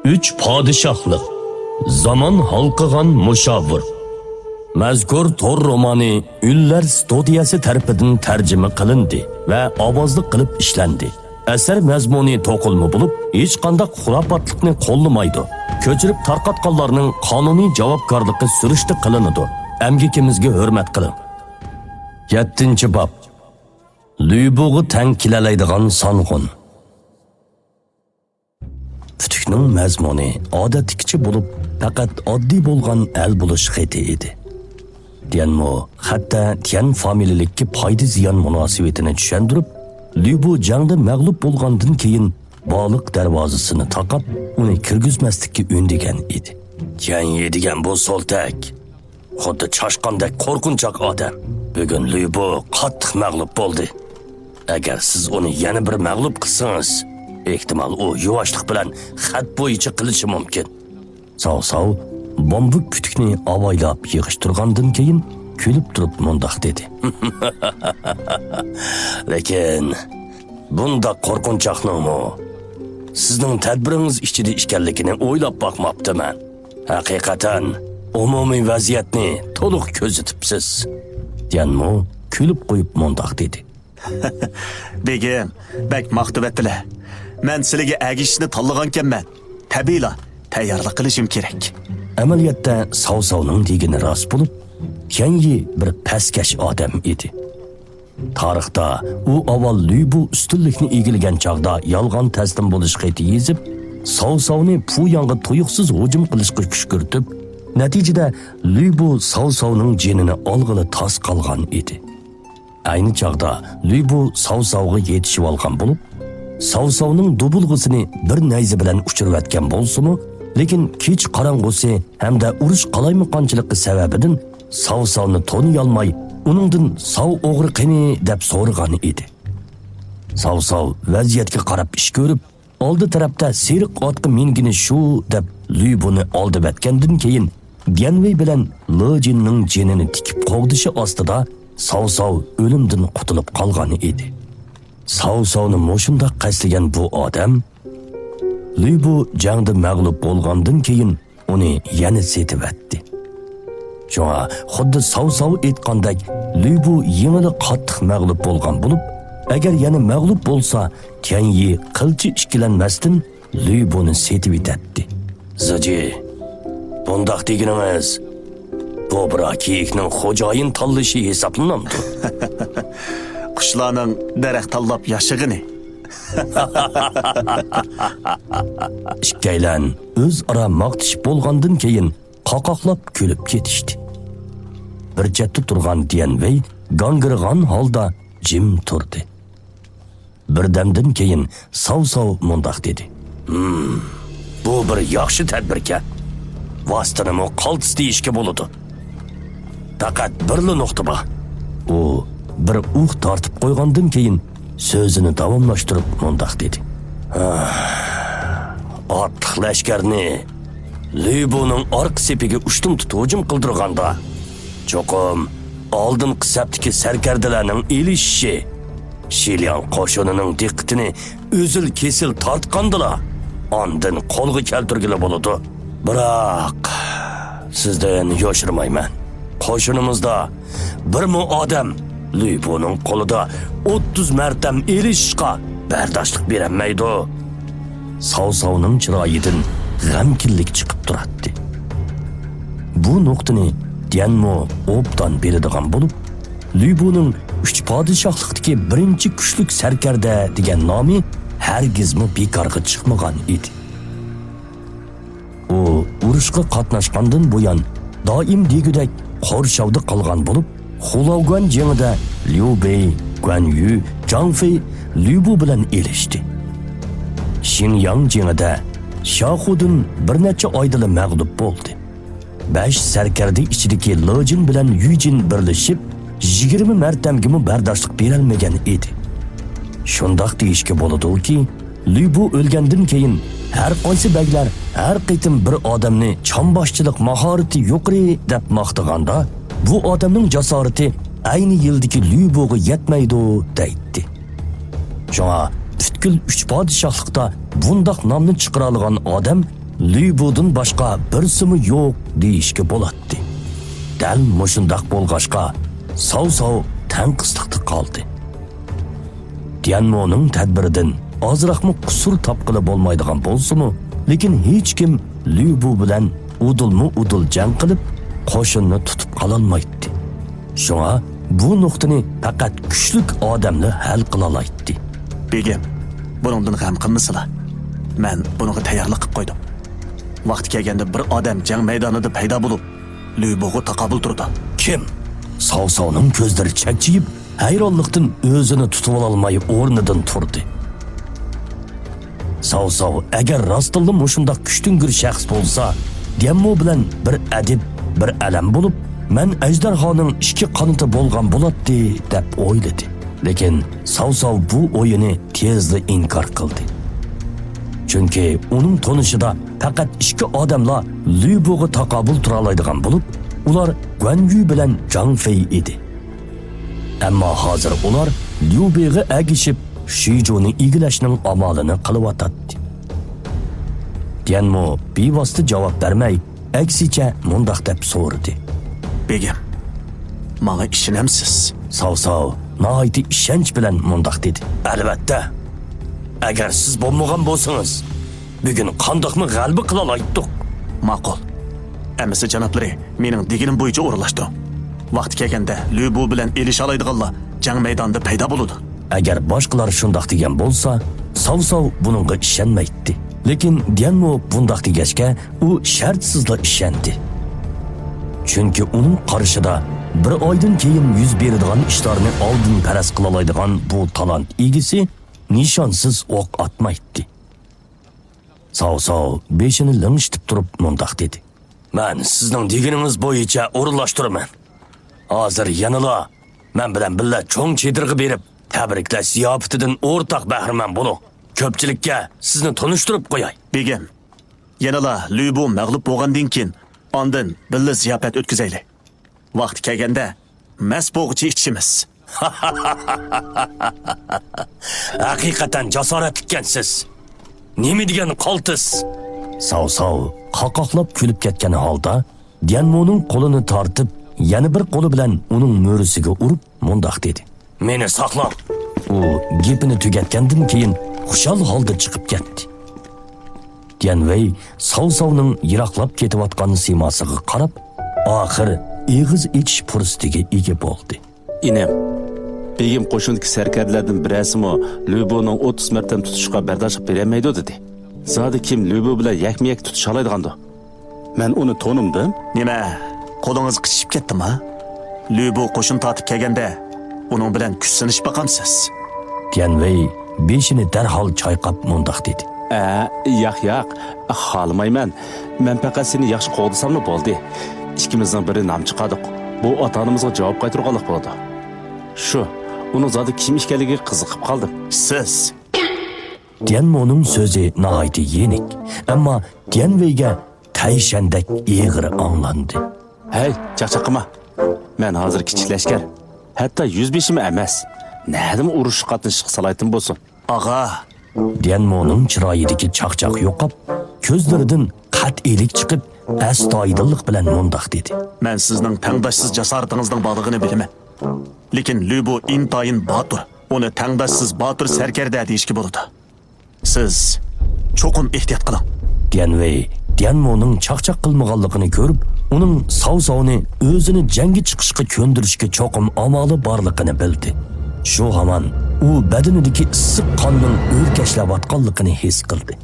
Üç padişahlık, zaman halqıgan musavvir. Mazkur tor romani Üllər studiyasi tarafidan tarjima qilindi va ovozli qilib ishlandi. Asar mazmuni to'qilma bo'lib, hech qanday xurofotlikni qo'llamaydi. Ko'chirib tarqatganlarning qonuniy javobgarligi surishti qilinadi. Amgikimizga hurmat qiling. 7-bob. Lübug'u tang kilalaydigan song'un. Futukning mazmuni odatdagicha bo'lib, faqat oddiy bo'lgan al bo'lish xati edi. Diyanmo, hatta Tian familiyalikka foyda ziyon munosabatini tushuntirib, Lübu jangda mag'lub bo'lgandan keyin baliq darvozasini taqab, uni kirgizmaslikka undigan edi. Tian yedigan bu soltak, xuddi chashqandek qo'rqinchoq odam. Bugun Lübu qattiq mag'lub bo'ldi. Agar siz uni yana bir mag'lub qilsangiz, ehtimol u yuvoshlik bilan xat bo'yicha qilishi mumkin. Sav bombuk putukni avaylab yig'ishtirgandan keyin kulib turib mundoq dedi. Lekin bunda qo'rqinchoqnimi? Sizning tadbiringiz ichida ekanligini o'ylab boqmabdiman. Haqiqatan umumiy vaziyatni to'liq ko'zitibsiz. Yanmo kulib qo'yib mundoq dedi. Begim, bak maqtavatdilar. Men sizlarga agishni tanlagankanman. Tabiiyla tayyorlik qilishim kerak. Amaliyotda Savsovning degani rost bo'lib, Tianyi bir pastkash odam edi. Tarixda u avval Lübu ustunlikni egillagan chaqda yolg'on taslim bo'lish xati yezib, Savsovni Puyanga tuyuqsiz hujum qilishga kuch kiritib, natijada Lübu Savsovning jinini olg'ili tas qolgan edi. Ayni chaqda Lübu Savsovga yetishib olgan bo'lib, Savsovning dubulg'isini bir nayza bilan uchirayotgan bo'lsa-mu, lekin kech qorong'usi hamda urush qalaymiqonchiligi sababidan Savsovni toniy olmay, uningdan "Sav o'g'ri qani" deb so'ragan edi. Savsov vaziyatga qarab ish ko'rib, oldi tarafda seriq otga mingini shu deb Lübuni oldi batgandan keyin Dianwei bilan Lojinning jinini tikib qo'g'dishi ostida Savsov o'limdan qutulib qolgan edi. Savsovni moshunda qasligan bu odam Lübu jangda mag'lub bo'lgandan keyin uni yana setibatdi. Shunga xuddi Savsov aytgandek, Lübu yengili qattiq mag'lub bo'lgan bo'lib, agar yana mag'lub bo'lsa, Tianyi qilchi ishkilanmasdan Lübuni setibitdi. Zoji, bundoq deganingiz bu brakiyning xo'jayin tanlashi hisoblanamdi. Qushlarning daraxt tanlab yashig'ini. Ikkaylan o'zaro maqtishib bo'lgandan keyin qoqoqlab kulib ketishdi. Bir chetda turgan Dianwei gangirg'an holda jim turdi. Birdamdan keyin Savsov mundoq dedi. Bu bir yaxshi tadbirga. Vositani qaltis deyishga bo'ladi. Faqat birli nuqta bor. U bir tortib qo'ygandan keyin so'zini davomlashtirib mundoq dedi. Ortiq lashkarni Lübuning orqa sepiga ushtum tutib hujum qildirganda, cho'qim oldin qisabdagi sarkardalarning elishishi, Shilian qo'shinining diqqatini o'zil kesil tortgandilar. Ondan qo'lga keltirgili bo'ladi. Biroq sizdan yoshirmayman. Qo'shinimizda bir mu odam Lübuning qo'lida 30 martam erishishga bardoshlik berolmaydi. Savsovning chiroyidan g'amkinlik chiqib turadi. Bu nuqtani Dianmo obdan beradigan bo'lib, Lübuning 3 podshohlikdagi birinchi kuchlik sarkarda degan nomi hargizmi bekorga chiqmagan edi. U urushga qatnashgandan buyon doim degudek qo'rshovda qolgan bo'lib, Xulaoguan jangida Liu Bei, Guan Yu, Zhang Fei Lübu bilan elishdi. Xinyang jangida Shahudun bir necha oydala mag'lub bo'ldi. 5 sarkarda ichidagi Lojin bilan Yujin birlashib 20 martamga bardoshlik berolmagan edi. Shundoq deyishga bo'ladiki, Lübu o'lgandan keyin har qaysi baglar har qitim bir odamni chomboshchilik mahorati yuqori deb maqtaganda, bu odamning jasorati ayni yildagi Lübuga yetmaydi deydi. Shunga butkul 3 podshohlikda bundoq nomni chiqara olgan odam Lübudun boshqa birsimi yo'q deyishga bo'ladi. Dal mushundaq bo'lg'ashqa Sav tanqisliqda qoldi. Dianmoning tadbiridan ozroqmi qusur topqili bo'lmaydigan bo'lsa-mu, lekin hech kim Lübu bilan udul jang qilib qo'shinni tutib qololmaydi. Shunga bu nuqtani faqat kuchli odamlar hal qila oladi. Begim, buningdan g'am qilmasizlar. Men bunga tayyorlik qilib qo'ydim. Vaqti kelganda bir odam jang maydonida paydo bo'lib, Lübuga taqobil turdi. Kim? Savning ko'zlari chakchiyib, hayronlikdan o'zini tutib ololmay o'rnidan turdi. Sav agar rostilla mushundaq kuchtingir shaxs bo'lsa, Dianmo bilan bir adib, bir alam bo'lib, men ajdarhoning ikki qanoti bo'lgan bo'ladi deb o'yladi. Lekin Sav bu o'yini tezda inkor qildi. Chunki uning tonishida faqat ikki odamlar Lübuga taqobil tura oladigan bo'lib, ular Guanyu bilan Zhang Fei edi. Ammo hozir ular Lübega agishib Shijuni igilashning amalini qilyotdi. Dianmo bevosita javob bermay, aksicha mundaq deb so'radi. Begim, menga ishonamsiz? Sav nihoyatda ishonch bilan mundaq dedi. Albatta. Agar siz bo'lmagan bo'lsangiz, bugun qandoqmi g'alaba qila oldik? Ma'qul. Amisi janoblari, mening deganim bo'yicha o'rinlashtiring. Vaqti kelganda Lübu bilan elisha oladiganlar jang maydonida paydo bo'ladi. Agar boshqalar shundoq degan bo'lsa, Sav buningga ishonmaydi. Lekin Dianmo bundaq degachga u shartsizla ishondi. Chunki uning qarshida bir oydan keyin yuz beradigan ishlarni oldin faraz qila oladigan bu talant egisi nishonsiz o'q atmaydi. Sav beshini lingshitib turib mundaq dedi. Men sizning deganingiz bo'yicha o'rinlashtiraman. Hozir yanala men bilan billa cho'ng chedirg'i berib, tabriklash ziyofatidan o'rtaq bahramand bo'lib, ko'pchilikka sizni tanishtirib qo'yay. Begim, yanala Lübu mag'lub bo'lgandan keyin ondan billa ziyofat o'tkazaylik. Vaqti kelganda mas bo'g'ichi ichimiz. Haqiqatan jasoratlikansiz. Nima degan qoltis? Sav qoqoqlab kulib ketgan holda Dianmoning qo'lini tortib, yana bir qo'li bilan uning mo'risiga urib mundaq dedi. Meni saqlab. U gapini tugatgandan keyin xushal holda chiqib ketdi. Dianwei Savning yiroqlab ketayotgan siymasiga qarab, oxir eg'iz ichish fursatiga ega bo'ldi. Inem, begim qo'shindagi sarkarlardan birasimi Lübuning 30 martani tutishga bardoshlik bermaydi dedi. Zodi kim Lübu bilan yakma-yak tutisha oladigandir? Men uni tonimdim. Nima? Qo'lingiz qichishib ketdimi? Lübu qo'shin tortib kelganda uning bilan kuchsinish baqamsiz. Dianwei beshini darhol chayqab mundaq dedi. Yo'q, xohlamayman. Men faqat seni yaxshi qo'g'disammi bo'ldi. Ikkimizning biri nam chiqadiq. Bu ota-onamizga javob qaytarganlik bo'ldi. Shu, uning zodi kim ekanligiga qiziqib qoldim. Siz Dianmoning so'zi nihoyatda yenik, ammo Dianweiga tayshandak eg'ir anglandi. Hey, chaqchaqima. Men hozir kichiklashgan. Hatto 105 emas. Nadim urush qatnashish salohiytim bo'lsin. Ag'a, Dianmoning chiroyidagi chaqchaq yo'qib, ko'zlaridan qat'iylik chiqib, astoydillik bilan mundaq dedi. men sizning tangdoshsiz jasoratingizning borlig'ini bilaman. Lekin Lübu intoyin botur. Uni tangdoshsiz botur sarkarda deyishga bo'ladi. Siz cho'qim ehtiyot qiling. Dianwei Dianmoning chaqchaq qilmaganligini ko'rib, uning Savni o'zini jangga chiqishga ko'ndirishga cho'qim amali borligini bildi. Shu hamon u badanidagi issiq qonning o'rkashlayotganligini his qildi.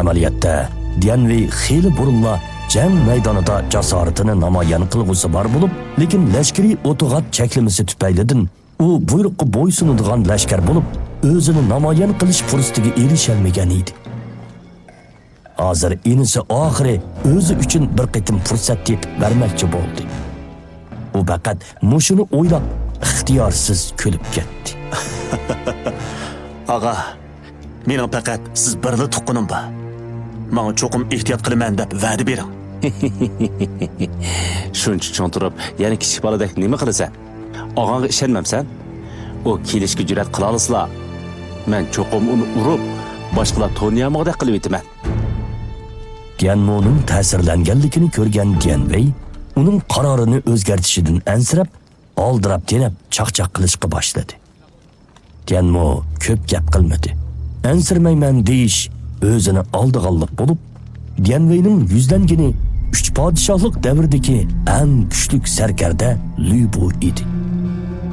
Amaliyotda Dianwei xeyli burunla jang maydonida jasoratini namoyon qilg'usi bor bo'lib, lekin lashkariy o'tug'at cheklimasi tufaylidan u buyruqqa bo'ysunadigan lashkar bo'lib, o'zini namoyon qilish fursatiga erisholmagan edi. Hozir inisi oxiri o'zi uchun bir qitim fursat tepib bermoqchi bo'ldi. U faqat mushuni o'ylab ixtiyorsiz kulib ketdi. Ag'a, mening faqat siz birli tuqqanim bor. Menga cho'qim ehtiyot qilaman deb va'da bering. Shuncha cho'ntirib, yana kichik boladek nima qilasan? Og'angga ishonmamsan? U kelishga jur'at qila olsa, men cho'qim uni urib, boshqalar to'niyamog'da qilib o'taman. Dianmo'nun ta'sirlanganligini ko'rgan Dian Wei uning qarorini o'zgartishidan ansirab, oldirab denab chaqchaq qilishga boshladi. Dianmo ko'p gap qilmadi. Ansirmayman deyish o'zini oldig'anlik bo'lib, Dian Wei'ning yuzlangani 3 podshohlik davridagi eng kuchli sarkarda Lü Bu edi.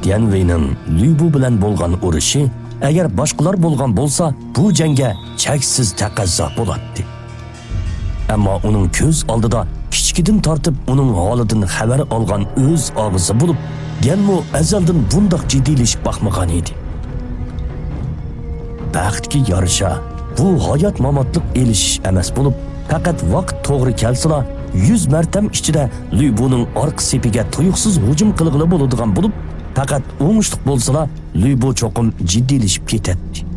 Dian Wei'ning Lü Bu bilan bo'lgan urushi agar boshqalar bo'lgan bo'lsa, bu jangga cheksiz taqozo bo'ladi. Ammo uning ko'z oldida kichkidan tortib uning holidan xabar olgan o'z og'izi bo'lib, Dianmo azaldan bundoq jiddiylashib baxmagan edi. Baxtga yarasha bu hayot mamotlik elish emas bo'lib, faqat vaqt to'g'ri kelsa 100 martam ichida Lü Bu'ning orqa sepiga tuyuqsiz hujum qilg'ili bo'ladigan bo'lib, faqat o'ngishliq bo'lsa Lü Bu cho'qim jiddiylashib ketadi.